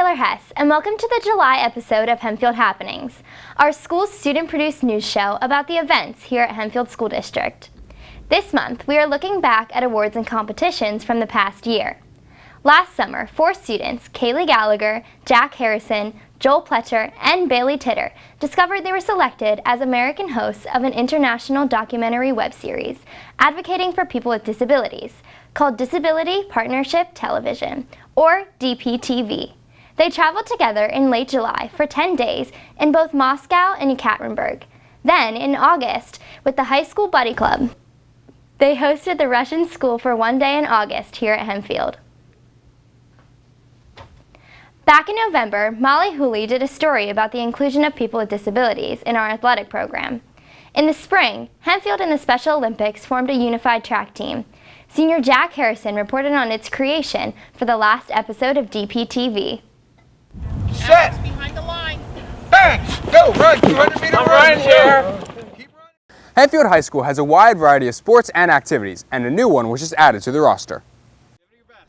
Taylor Hess, and welcome to the July episode of Hempfield Happenings, our school's student-produced news show about the events here at Hempfield School District. This month, we are looking back at awards and competitions from the past year. Last summer, 4 students, KAYLEIGH GALLAGHER, Jack Harrison, Joel Pletcher, and Bailey Titter, discovered they were selected as American hosts of an international documentary web series advocating for people with disabilities, called Disability Partnership Television, or DPTV. They traveled together in late July for 10 days in both Moscow and Ekaterinburg. Then, in August, with the High School Buddy Club, they hosted the Russian School for one day in August here at Hempfield. Back in November, Molly Hooley did a story about the inclusion of people with disabilities in our athletic program. In the spring, Hempfield and the Special Olympics formed a unified track team. Senior Jack Harrison reported on its creation for the last episode of DPTV. Set! Behind the line. Bang! Go! Run! 200 meter run here! Hempfield High School has a wide variety of sports and activities, and a new one was just added to the roster.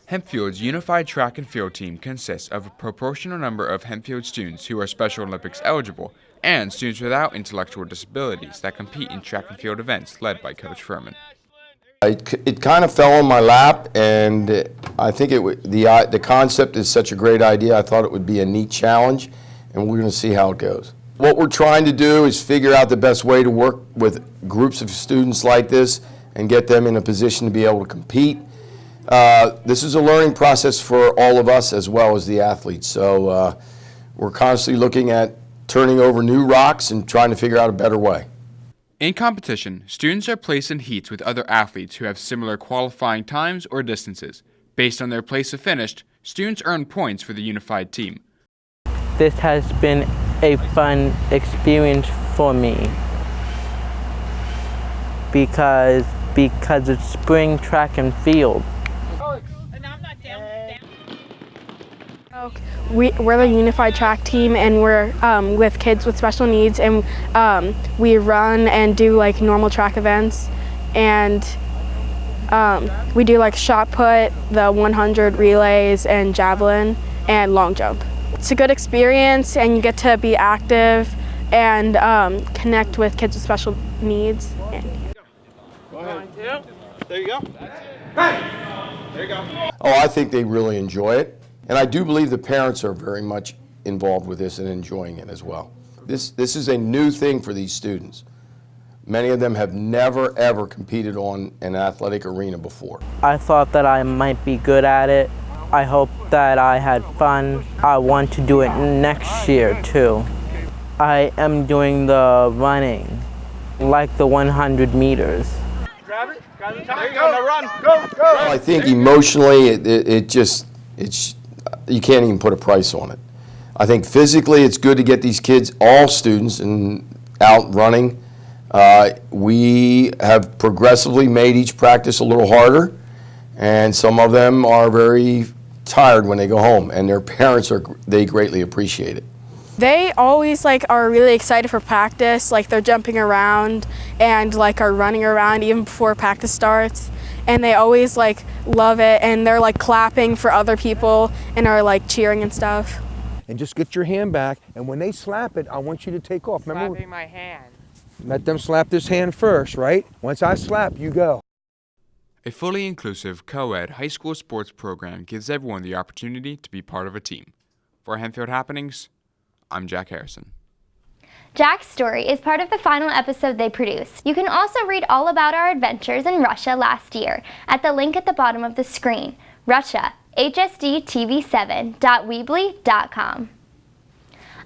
Hempfield's unified track and field team consists of a proportional number of Hempfield students who are Special Olympics eligible and students without intellectual disabilities that compete in track and field events led by Coach Furman. It kind of fell on my lap, and I think the concept is such a great idea. I thought it would be a neat challenge, and we're going to see how it goes. What we're trying to do is figure out the best way to work with groups of students like this and get them in a position to be able to compete. This is a learning process for all of us as well as the athletes, so we're constantly looking at turning over new rocks and trying to figure out a better way. In competition, students are placed in heats with other athletes who have similar qualifying times or distances. Based on their place of finish, students earn points for the unified team. This has been a fun experience for me because it's spring track and field. We're the unified track team, and we're with kids with special needs, and we run and do like normal track events, and we do like shot put, the 100 relays, and javelin, and long jump. It's a good experience, and you get to be active and connect with kids with special needs. Go ahead. There you go. Hey! There you go. Oh, I think they really enjoy it. And I do believe the parents are very much involved with this and enjoying it as well. This is a new thing for these students. Many of them have never, ever competed on an athletic arena before. I thought that I might be good at it. I hope that I had fun. I want to do it next year too. I am doing the running, like the 100 meters. Grab it. Grab the top. There you go. Now run. Go. Go. Well, I think emotionally, you can't even put a price on it. I think physically it's good to get these kids, all students, out running. We have progressively made each practice a little harder, and some of them are very tired when they go home, and their parents they greatly appreciate it. They always are really excited for practice, they're jumping around and are running around even before practice starts. And they always love it, and they're clapping for other people and are cheering and stuff. And just get your hand back, and when they slap it, I want you to take off. Remember, slapping my hand. Let them slap this hand first, right? Once I slap, you go. A fully inclusive co-ed high school sports program gives everyone the opportunity to be part of a team. For Hempfield Happenings, I'm Jack Harrison. Jack's story is part of the final episode they produced. You can also read all about our adventures in Russia last year at the link at the bottom of the screen, Russia, hsdtv7.weebly.com.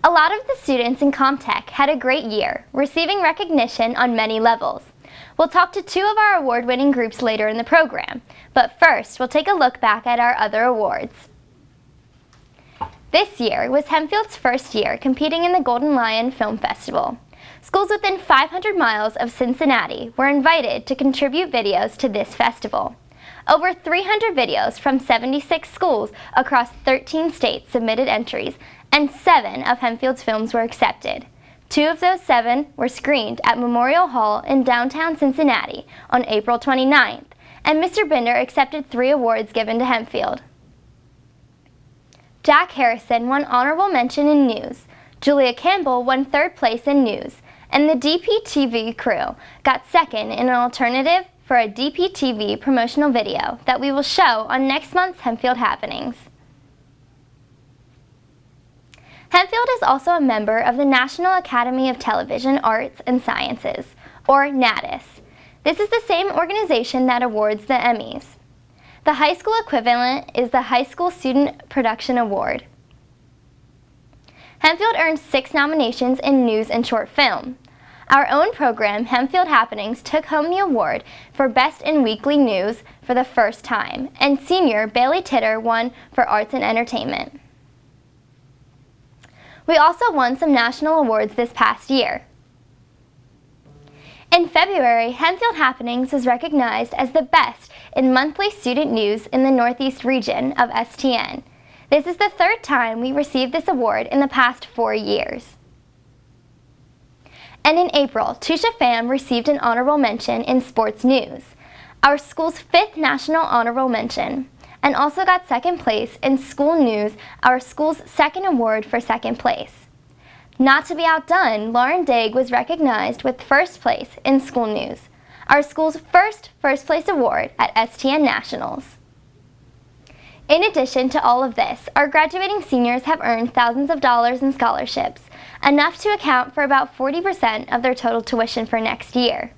A lot of the students in CommTech had a great year, receiving recognition on many levels. We'll talk to 2 of our award-winning groups later in the program, but first we'll take a look back at our other awards. This year was Hempfield's first year competing in the Golden Lion Film Festival. Schools within 500 miles of Cincinnati were invited to contribute videos to this festival. Over 300 videos from 76 schools across 13 states submitted entries, and 7 of Hempfield's films were accepted. 2 of those 7 were screened at Memorial Hall in downtown Cincinnati on April 29th, and Mr. Binder accepted 3 awards given to Hempfield. Jack Harrison won honorable mention in news, Julia Campbell won 3rd place in news, and the DPTV crew got 2nd in an alternative for a DPTV promotional video that we will show on next month's Hempfield Happenings. Hempfield is also a member of the National Academy of Television Arts and Sciences, or NATAS. This is the same organization that awards the Emmys. The high school equivalent is the High School Student Production Award. Hempfield earned 6 nominations in news and short film. Our own program, Hempfield Happenings, took home the award for Best in Weekly News for the first time, and senior Bailey Titter won for Arts and Entertainment. We also won some national awards this past year. In February, Hempfield Happenings was recognized as the best in monthly student news in the Northeast region of STN. This is the 3rd time we received this award in the past 4 years. And in April, Tusha Pham received an honorable mention in sports news, our school's 5th national honorable mention, and also got 2nd place in school news, our school's 2nd award for 2nd place. Not to be outdone, Lauren Daig was recognized with 1st place in school news, our school's first place award at STN Nationals. In addition to all of this, our graduating seniors have earned thousands of dollars in scholarships, enough to account for about 40% of their total tuition for next year.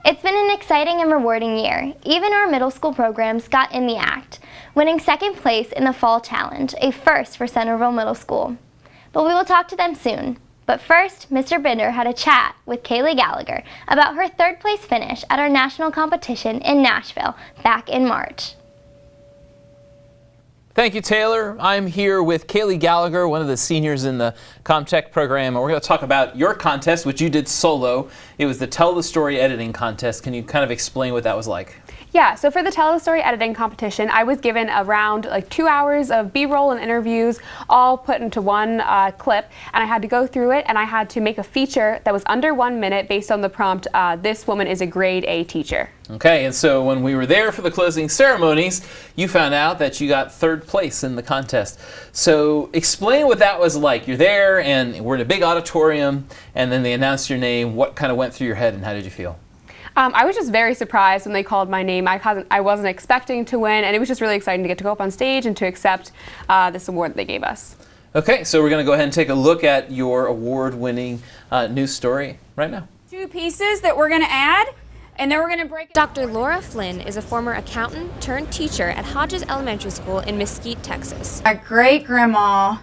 It's been an exciting and rewarding year. Even our middle school programs got in the act, winning 2nd place in the Fall Challenge, a first for Centerville Middle School. But we will talk to them soon. But first, Mr. Binder had a chat with KAYLEIGH GALLAGHER about her 3rd place finish at our national competition in Nashville back in March. Thank you, Taylor. I'm here with KAYLEIGH GALLAGHER, one of the seniors in the CommTech program, and we're going to talk about your contest, which you did solo. It was the Tell the Story editing contest. Can you kind of explain what that was like? Yeah, so for the Tell the Story editing competition, I was given around 2 hours of B-roll and interviews, all put into one clip, and I had to go through it, and I had to make a feature that was under 1 minute based on the prompt, "This woman is a grade A teacher." Okay, and so when we were there for the closing ceremonies, you found out that you got 3rd place in the contest. So explain what that was like. You're there, and we're in a big auditorium, and then they announced your name. What kind of went through your head, and how did you feel? I was just very surprised when they called my name. I wasn't expecting to win, and it was just really exciting to get to go up on stage and to accept this award that they gave us. Okay, so we're going to go ahead and take a look at your award-winning news story right now. 2 pieces that we're going to add, and then we're going to break it. Dr. Laura Flynn is a former accountant turned teacher at Hodges Elementary School in Mesquite, Texas. My great-grandma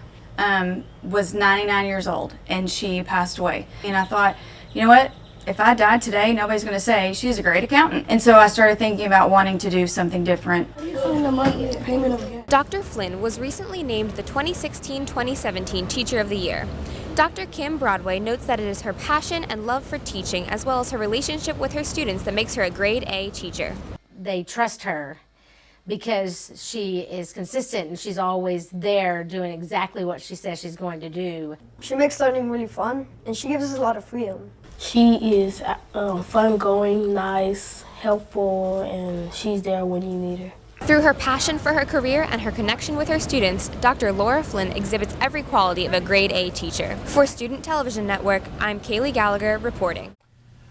was 99 years old, and she passed away. And I thought, you know what? If I died today, nobody's going to say she's a great accountant. And so I started thinking about wanting to do something different. Dr. Flynn was recently named the 2016-2017 Teacher of the Year. Dr. Kim Broadway notes that it is her passion and love for teaching, as well as her relationship with her students, that makes her a grade A teacher. They trust her because she is consistent and she's always there doing exactly what she says she's going to do. She makes learning really fun, and she gives us a lot of freedom. She is fun-going, nice, helpful, and she's there when you need her. Through her passion for her career and her connection with her students, Dr. Laura Flynn exhibits every quality of a grade A teacher. For Student Television Network, I'm KAYLEIGH GALLAGHER reporting.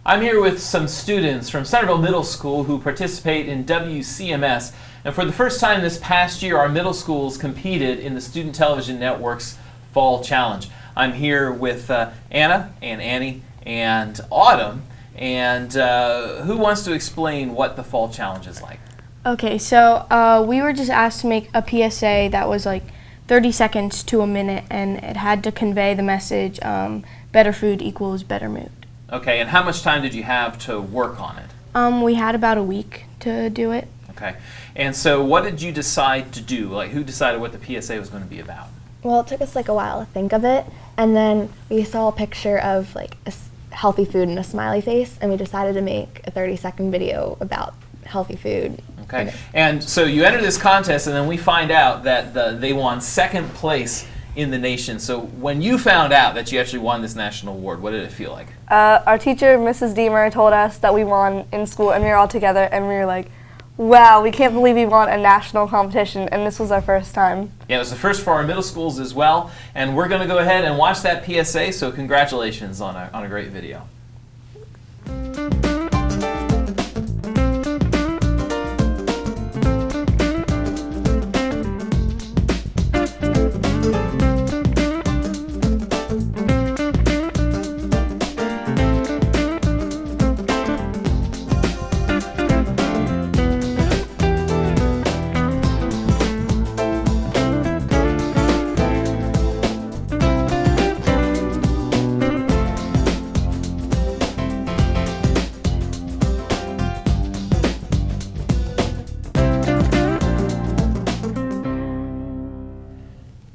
I'm here with some students from Centerville Middle School who participate in WCMS. And for the first time this past year, our middle schools competed in the Student Television Network's Fall Challenge. I'm here with Anna and Annie and Autumn. And who wants to explain what the Fall Challenge is like? Okay, so we were just asked to make a PSA that was like 30 seconds to a minute, and it had to convey the message, better food equals better mood. Okay, and how much time did you have to work on it? We had about a week to do it. Okay, and so what did you decide to do? Like, who decided what the PSA was going to be about? Well, it took us like a while to think of it, and then we saw a picture of like healthy food and a smiley face, and we decided to make a 30-second video about healthy food. Okay, and so you enter this contest, and then we find out that they won second place in the nation. So when you found out that you actually won this national award, what did it feel like? Our teacher, Mrs. Deemer, told us that we won in school, and we were all together, and we were like, Wow, we can't believe we won a national competition, and this was our first time. Yeah, it was the first for our middle schools as well, and we're going to go ahead and watch that PSA, so congratulations on a great video.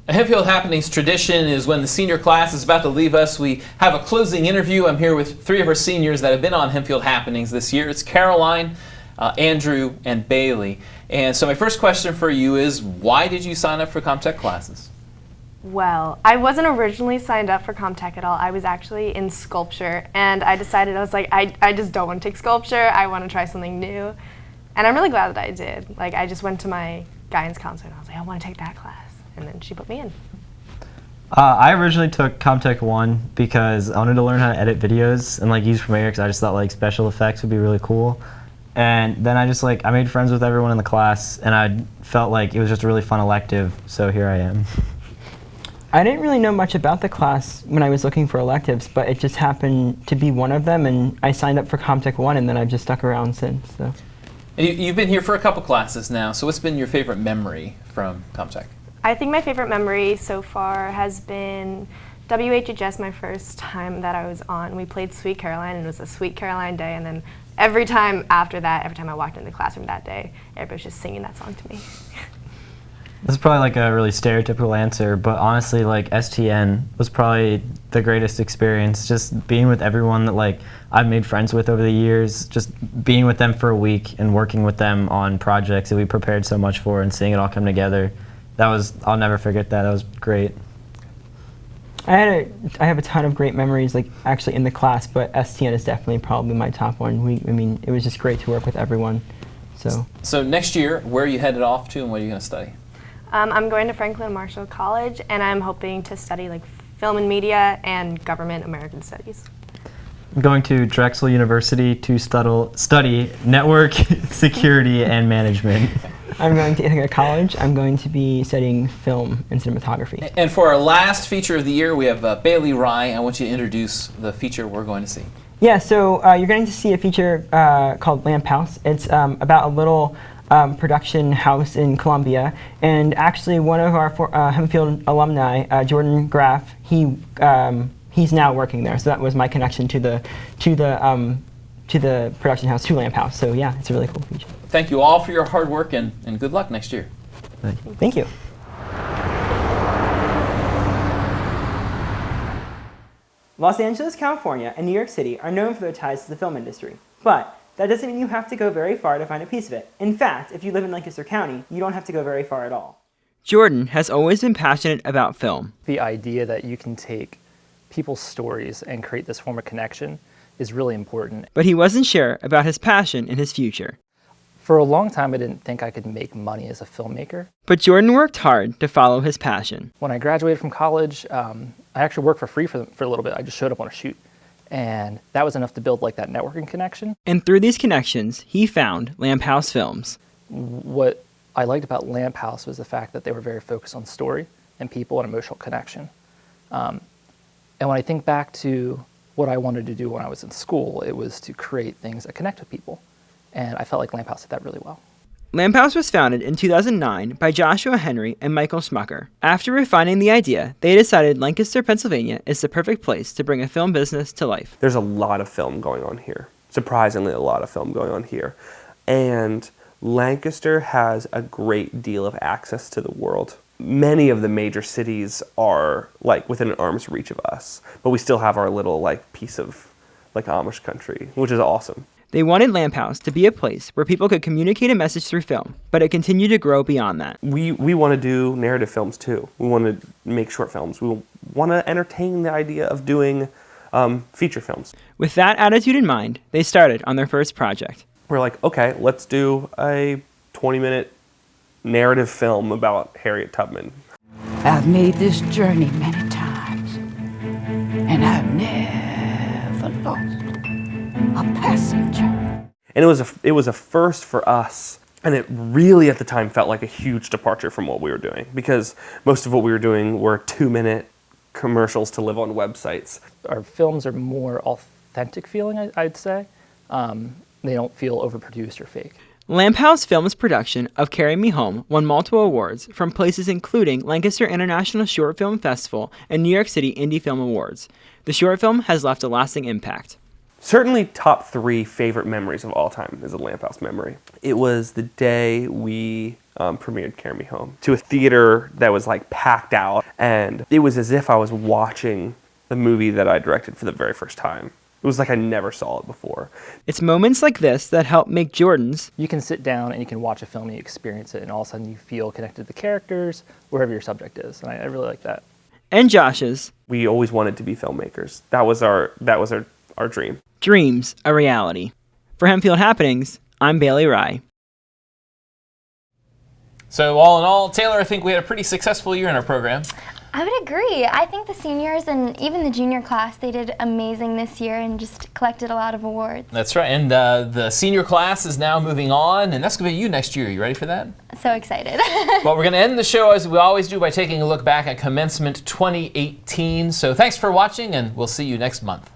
A Hempfield Happenings tradition is when the senior class is about to leave us, we have a closing interview. I'm here with 3 of our seniors that have been on Hempfield Happenings this year. It's Caroline, Andrew, and Bailey. And so my first question for you is, why did you sign up for CommTech classes? Well, I wasn't originally signed up for CommTech at all. I was actually in sculpture, and I decided, I was like, I just don't want to take sculpture. I want to try something new. And I'm really glad that I did. Like, I just went to my guidance counselor, and I was like, I want to take that class. And then she put me in. I originally took CommTech 1 because I wanted to learn how to edit videos and like use Premiere, because I just thought like special effects would be really cool. And then I just I made friends with everyone in the class, and I felt like it was just a really fun elective, so here I am. I didn't really know much about the class when I was looking for electives, but it just happened to be one of them, and I signed up for CommTech 1, and then I've just stuck around since. So. You've been here for a couple classes now, so what's been your favorite memory from CommTech? I think my favorite memory so far has been WHHS, my first time that I was on. We played Sweet Caroline, and it was a Sweet Caroline day, and then every time after that, every time I walked into the classroom that day, everybody was just singing that song to me. This is probably like a really stereotypical answer, but honestly, like STN was probably the greatest experience. Just being with everyone that like I've made friends with over the years, just being with them for a week and working with them on projects that we prepared so much for and seeing it all come together. I'll never forget that. That was great. I have a ton of great memories, like actually in the class, but STN is definitely probably my top one. I mean, it was just great to work with everyone. So next year, where are you headed off to, and what are you going to study? I'm going to Franklin Marshall College, and I'm hoping to study like film and media and government American studies. I'm going to Drexel University to study network security and management. I'm going to Ithaca College. I'm going to be studying film and cinematography. And for our last feature of the year, we have Bailey Rye. I want you to introduce the feature we're going to see. Yeah, so you're going to see a feature called Lamphouse. It's about a little production house in Columbia, and actually one of our Hempfield alumni, Jordan Graff, he's now working there. So that was my connection to the production house, to Lamphouse. So yeah, it's a really cool feature. Thank you all for your hard work, and good luck next year. Thank you. Los Angeles, California, and New York City are known for their ties to the film industry. But that doesn't mean you have to go very far to find a piece of it. In fact, if you live in Lancaster County, you don't have to go very far at all. Jordan has always been passionate about film. The idea that you can take people's stories and create this form of connection is really important. But he wasn't sure about his passion in his future. For a long time, I didn't think I could make money as a filmmaker. But Jordan worked hard to follow his passion. When I graduated from college, I actually worked for free for a little bit. I just showed up on a shoot. And that was enough to build like that networking connection. And through these connections, he found Lamphouse Films. What I liked about Lamphouse was the fact that they were very focused on story and people and emotional connection. And when I think back to what I wanted to do when I was in school, it was to create things that connect with people. And I felt like Lamphouse did that really well. Lamphouse was founded in 2009 by Joshua Henry and Michael Schmucker. After refining the idea, they decided Lancaster, Pennsylvania is the perfect place to bring a film business to life. There's a lot of film going on here. Surprisingly, a lot of film going on here. And Lancaster has a great deal of access to the world. Many of the major cities are like within an arm's reach of us, but we still have our little like piece of like Amish country, which is awesome. They wanted Lamphouse to be a place where people could communicate a message through film, but it continued to grow beyond that. We want to do narrative films too. We want to make short films. We want to entertain the idea of doing feature films. With that attitude in mind, they started on their first project. we're like, okay, let's do a 20-minute narrative film about Harriet Tubman. I've made this journey many times, and I've never lost a passenger. And it was a first for us, and it really at the time felt like a huge departure from what we were doing, because most of what we were doing were 2-minute commercials to live on websites. Our films are more authentic feeling, I'd say. They don't feel overproduced or fake. Lamphouse Films' production of Carry Me Home won multiple awards from places including Lancaster International Short Film Festival and New York City Indie Film Awards. The short film has left a lasting impact. Certainly top 3 favorite memories of all time is a Lamphouse memory. It was the day we premiered Carry Me Home to a theater that was like packed out, and it was as if I was watching the movie that I directed for the very first time. It was like I never saw it before. It's moments like this that help make Jordan's. You can sit down and you can watch a film and you experience it, and all of a sudden you feel connected to the characters, wherever your subject is, and I really like that. And Josh's. We always wanted to be filmmakers. That was our dream. Dreams a reality. For Hempfield Happenings, I'm Bailey Rye. So all in all, Taylor, I think we had a pretty successful year in our program. I would agree. I think the seniors and even the junior class, they did amazing this year and just collected a lot of awards. That's right, and the senior class is now moving on, and that's going to be you next year. You ready for that? So excited. Well, we're going to end the show as we always do by taking a look back at Commencement 2018. So thanks for watching, and we'll see you next month.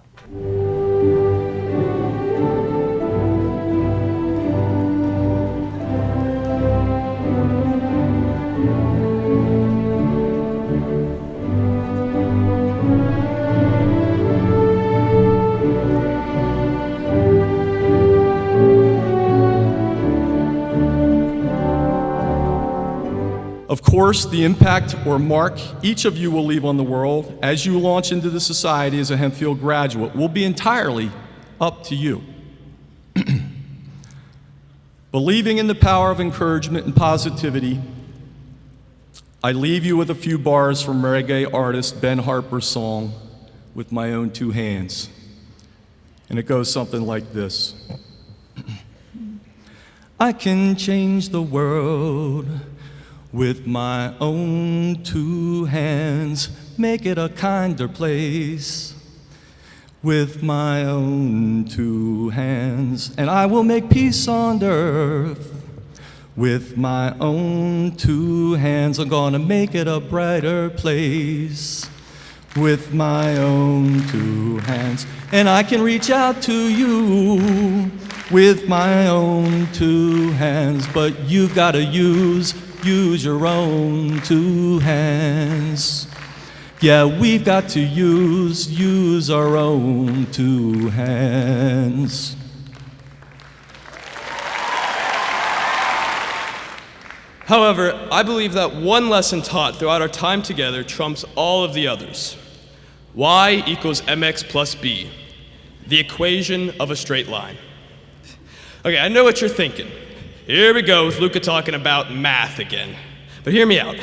Of course, the impact or mark each of you will leave on the world as you launch into the society as a Hempfield graduate will be entirely up to you. Believing in the power of encouragement and positivity, I leave you with a few bars from reggae artist Ben Harper's song, With My Own Two Hands. And it goes something like this. I can change the world with my own two hands, make it a kinder place. With my own two hands, and I will make peace on earth. With my own two hands, I'm gonna make it a brighter place. With my own two hands, and I can reach out to you with my own two hands, but you've gotta use your own two hands. Yeah, we've got to use our own two hands. However, I believe that one lesson taught throughout our time together trumps all of the others. Y equals mx plus b, the equation of a straight line. Okay, I know what you're thinking. Here we go with Luca talking about math again. But hear me out.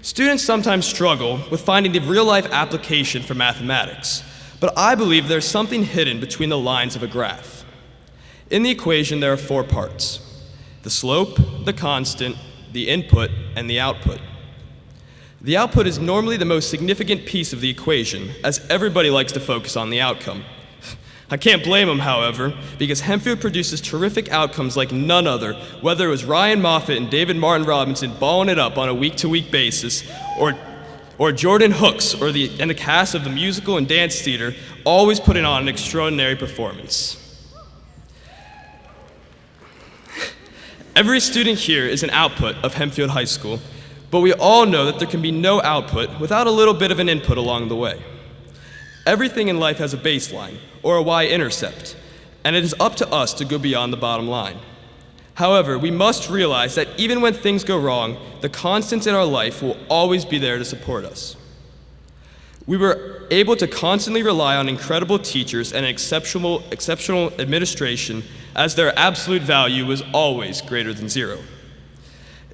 Students sometimes struggle with finding the real-life application for mathematics, but I believe there's something hidden between the lines of a graph. In the equation, there are 4 parts: the slope, the constant, the input, and the output. The output is normally the most significant piece of the equation, as everybody likes to focus on the outcome. I can't blame them, however, because Hempfield produces terrific outcomes like none other, whether it was Ryan Moffat and David Martin Robinson balling it up on a week-to-week basis, or Jordan Hooks and the cast of the musical and dance theater always putting on an extraordinary performance. Every student here is an output of Hempfield High School, but we all know that there can be no output without a little bit of an input along the way. Everything in life has a baseline, or a y-intercept, and it is up to us to go beyond the bottom line. However, we must realize that even when things go wrong, the constants in our life will always be there to support us. We were able to constantly rely on incredible teachers and exceptional administration, as their absolute value was always greater than 0.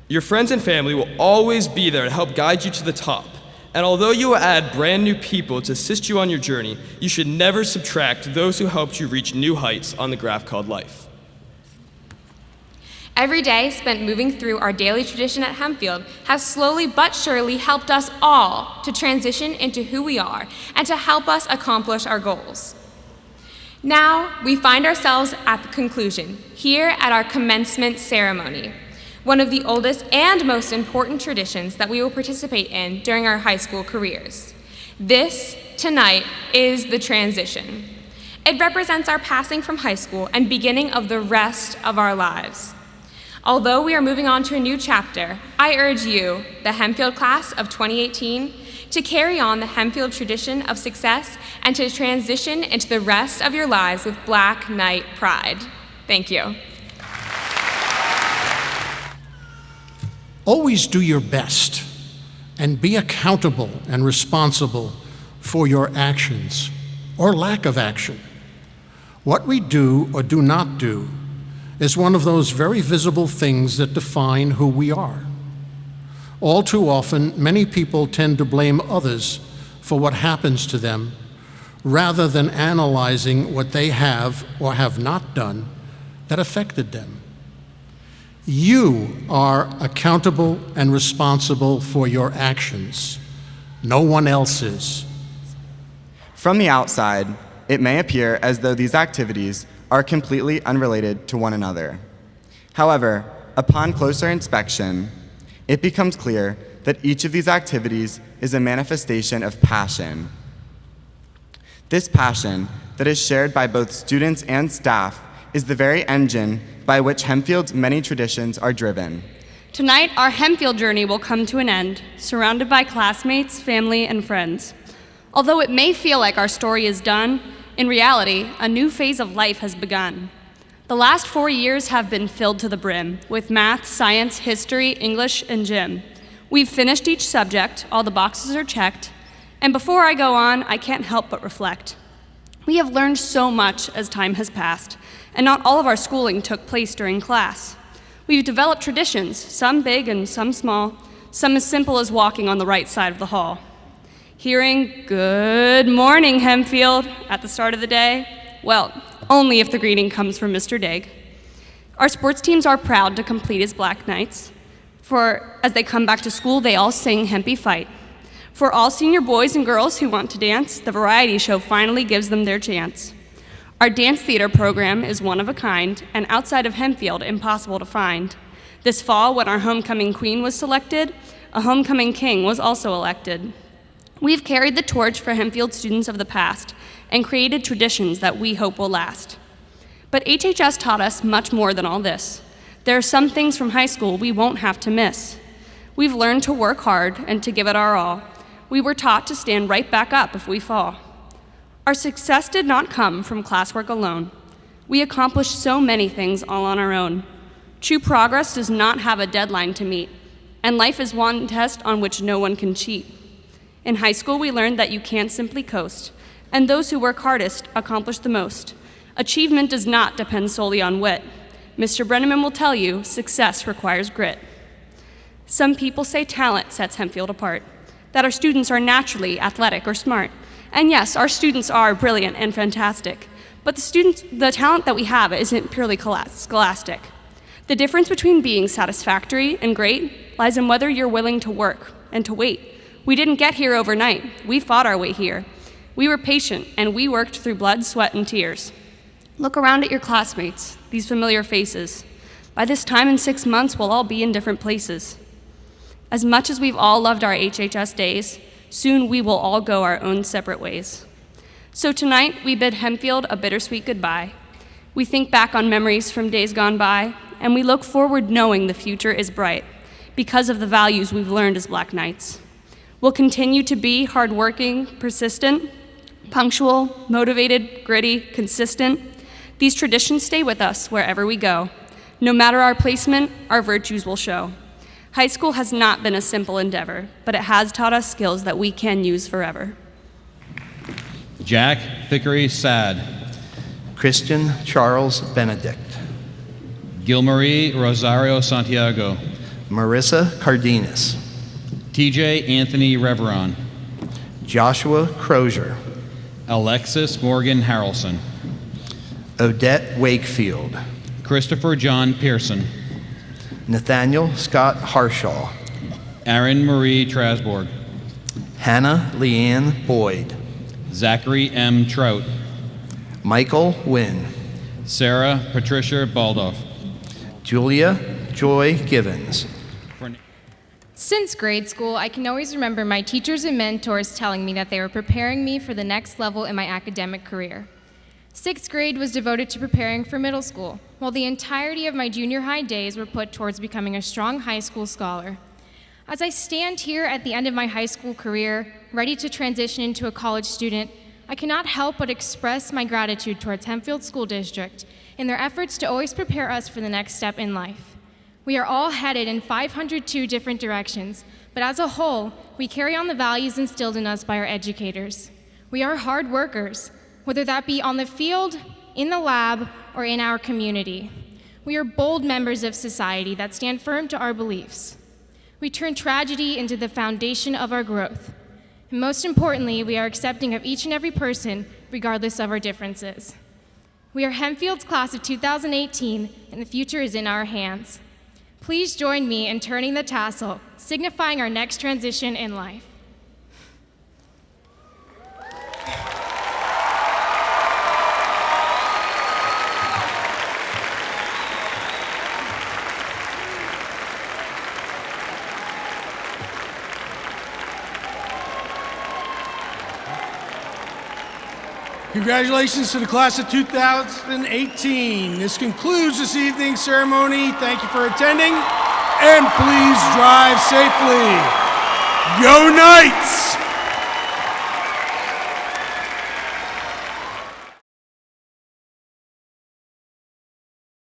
Your friends and family will always be there to help guide you to the top. And although you will add brand new people to assist you on your journey, you should never subtract those who helped you reach new heights on the graph called life. Every day spent moving through our daily tradition at Hempfield has slowly but surely helped us all to transition into who we are and to help us accomplish our goals. Now, we find ourselves at the conclusion, here at our commencement ceremony, one of the oldest and most important traditions that we will participate in during our high school careers. This, tonight, is the transition. It represents our passing from high school and beginning of the rest of our lives. Although we are moving on to a new chapter, I urge you, the Hempfield class of 2018, to carry on the Hempfield tradition of success and to transition into the rest of your lives with Black Knight pride. Thank you. Always do your best and be accountable and responsible for your actions or lack of action. What we do or do not do is one of those very visible things that define who we are. All too often, many people tend to blame others for what happens to them rather than analyzing what they have or have not done that affected them. You are accountable and responsible for your actions. No one else is. From the outside, it may appear as though these activities are completely unrelated to one another. However, upon closer inspection, it becomes clear that each of these activities is a manifestation of passion. This passion that is shared by both students and staff is the very engine by which Hempfield's many traditions are driven. Tonight, our Hempfield journey will come to an end, surrounded by classmates, family, and friends. Although it may feel like our story is done, in reality, a new phase of life has begun. The last 4 years have been filled to the brim with math, science, history, English, and gym. We've finished each subject, all the boxes are checked, and before I go on, I can't help but reflect. We have learned so much as time has passed, and not all of our schooling took place during class. We've developed traditions, some big and some small, some as simple as walking on the right side of the hall. Hearing "Good morning, Hempfield" at the start of the day? Well, only if the greeting comes from Mr. Digg. Our sports teams are proud to complete as Black Knights. For as they come back to school, they all sing Hempy Fight. For all senior boys and girls who want to dance, the variety show finally gives them their chance. Our dance theater program is one of a kind, and outside of Hempfield, impossible to find. This fall, when our homecoming queen was selected, a homecoming king was also elected. We've carried the torch for Hempfield students of the past and created traditions that we hope will last. But HHS taught us much more than all this. There are some things from high school we won't have to miss. We've learned to work hard and to give it our all. We were taught to stand right back up if we fall. Our success did not come from classwork alone. We accomplished so many things all on our own. True progress does not have a deadline to meet, and life is one test on which no one can cheat. In high school, we learned that you can't simply coast, and those who work hardest accomplish the most. Achievement does not depend solely on wit. Mr. Brenneman will tell you success requires grit. Some people say talent sets Hempfield apart, that our students are naturally athletic or smart. And yes, our students are brilliant and fantastic, but the talent that we have isn't purely scholastic. The difference between being satisfactory and great lies in whether you're willing to work and to wait. We didn't get here overnight. We fought our way here. We were patient, and we worked through blood, sweat, and tears. Look around at your classmates, these familiar faces. By this time in 6 months, we'll all be in different places. As much as we've all loved our HHS days, soon we will all go our own separate ways. So tonight, we bid Hempfield a bittersweet goodbye. We think back on memories from days gone by, and we look forward knowing the future is bright because of the values we've learned as Black Knights. We'll continue to be hardworking, persistent, punctual, motivated, gritty, consistent. These traditions stay with us wherever we go. No matter our placement, our virtues will show. High school has not been a simple endeavor, but it has taught us skills that we can use forever. Jack Thickery Sad. Christian Charles Benedict. Gilmarie Rosario Santiago. Marissa Cardenas. TJ Anthony Reveron. Joshua Crozier. Alexis Morgan Harrelson. Odette Wakefield. Christopher John Pearson. Nathaniel Scott Harshaw, Aaron Marie Trasborg, Hannah Leanne Boyd, Zachary M. Trout, Michael Wynn, Sarah Patricia Baldoff, Julia Joy Givens. Since grade school, I can always remember my teachers and mentors telling me that they were preparing me for the next level in my academic career. 6th grade was devoted to preparing for middle school, while the entirety of my junior high days were put towards becoming a strong high school scholar. As I stand here at the end of my high school career, ready to transition into a college student, I cannot help but express my gratitude towards Hempfield School District in their efforts to always prepare us for the next step in life. We are all headed in 502 different directions, but as a whole, we carry on the values instilled in us by our educators. We are hard workers, whether that be on the field, in the lab, or in our community. We are bold members of society that stand firm to our beliefs. We turn tragedy into the foundation of our growth. And most importantly, we are accepting of each and every person, regardless of our differences. We are Hempfield's class of 2018, and the future is in our hands. Please join me in turning the tassel, signifying our next transition in life. Congratulations to the class of 2018. This concludes this evening's ceremony. Thank you for attending, and please drive safely. Go Knights!